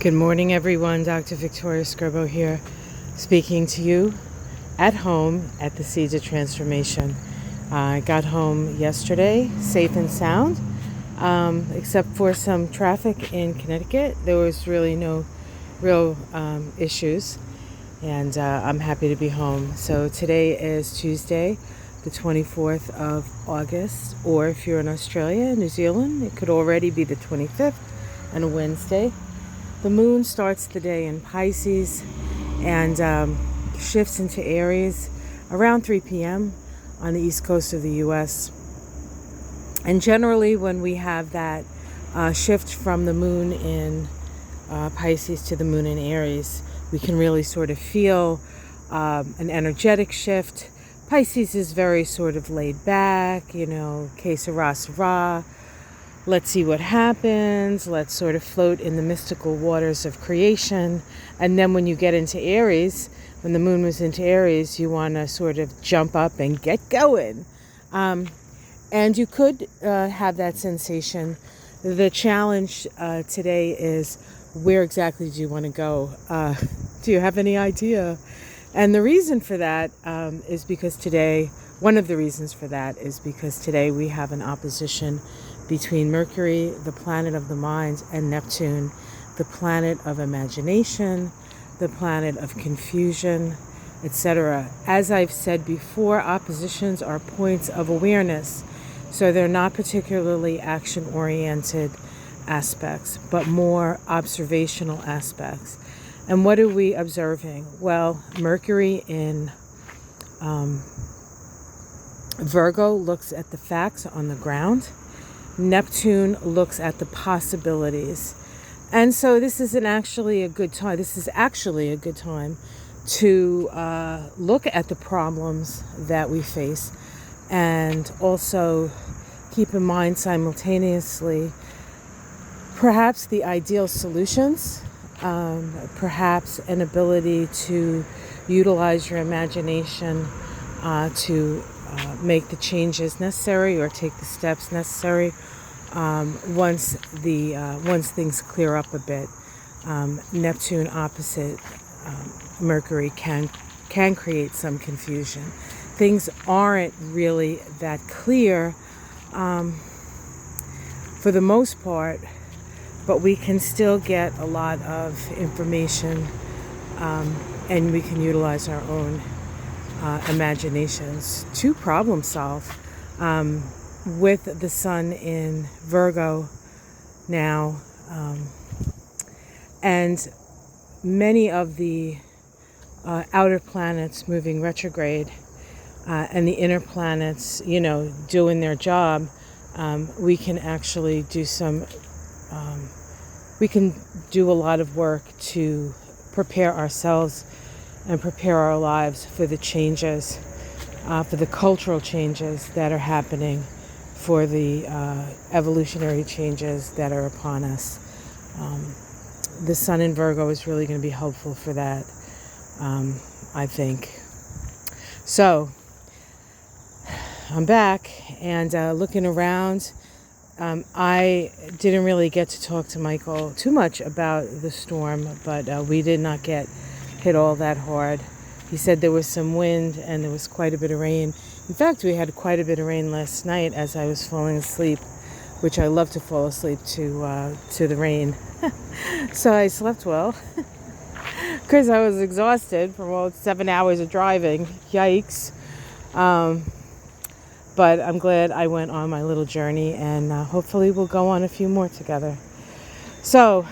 Good morning, everyone. Dr. Victoria Scribo here, speaking to you at home at the Seeds of Transformation. I got home yesterday, safe and sound, except for some traffic in Connecticut. There was really no real issues, and I'm happy to be home. So today is Tuesday, the 24th of August, or if you're in Australia, New Zealand, it could already be the 25th and a Wednesday. The moon starts the day in Pisces and shifts into Aries around 3 p.m. on the east coast of the U.S. And generally when we have that shift from the moon in Pisces to the moon in Aries, we can really sort of feel an energetic shift. Pisces is very sort of laid back, que sera, sera. Let's see what happens. Let's sort of float in the mystical waters of creation. And then when you get into Aries, when the moon was into Aries, you want to sort of jump up and get going. And you could have that sensation. The challenge today is, where exactly do you want to go? Do you have any idea? And the reason for that is because today, one of the reasons for that is because today we have an opposition between Mercury, the planet of the mind, and Neptune, the planet of imagination, the planet of confusion, etc. As I've said before, oppositions are points of awareness. So they're not particularly action-oriented aspects, but more observational aspects. And what are we observing? Well, Mercury in Virgo looks at the facts on the ground. Neptune looks at the possibilities. And so this is actually a good time. This is actually a good time to look at the problems that we face and also keep in mind simultaneously perhaps the ideal solutions, perhaps an ability to utilize your imagination to make the changes necessary or take the steps necessary once things clear up a bit. Neptune opposite Mercury can create some confusion. Things aren't really that clear for the most part, but we can still get a lot of information and we can utilize our own imaginations to problem solve. With the sun in Virgo now, and many of the outer planets moving retrograde, and the inner planets, doing their job, we can actually do we can do a lot of work to prepare ourselves and prepare our lives for the changes, for the cultural changes that are happening, for the evolutionary changes that are upon us. The sun in Virgo is really going to be helpful for that, I think. So, I'm back and looking around. I didn't really get to talk to Michael too much about the storm, but we did not get hit all that hard. He said there was some wind and there was quite a bit of rain. In fact, we had quite a bit of rain last night as I was falling asleep, which I love to fall asleep to the rain. So I slept well because I was exhausted from all 7 hours of driving. Yikes. But I'm glad I went on my little journey, and hopefully we'll go on a few more together. So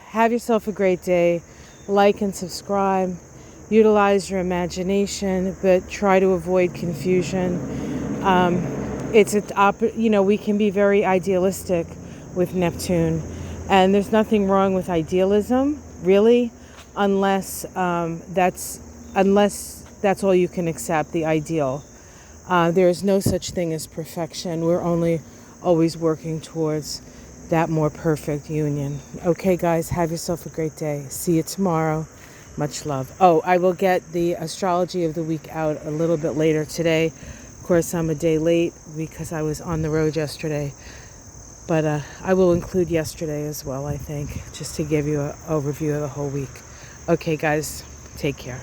have yourself a great day. Like and subscribe. Utilize your imagination, but try to avoid confusion. We can be very idealistic with Neptune, and there's nothing wrong with idealism, really, unless that's all you can accept, the ideal. There is no such thing as perfection. We're only always working towards that more perfect union. Okay, guys, have yourself a great day. See you tomorrow. Much love. Oh, I will get the astrology of the week out a little bit later today. Of course, I'm a day late because I was on the road yesterday. But I will include yesterday as well, I think, just to give you an overview of the whole week. Okay, guys, take care.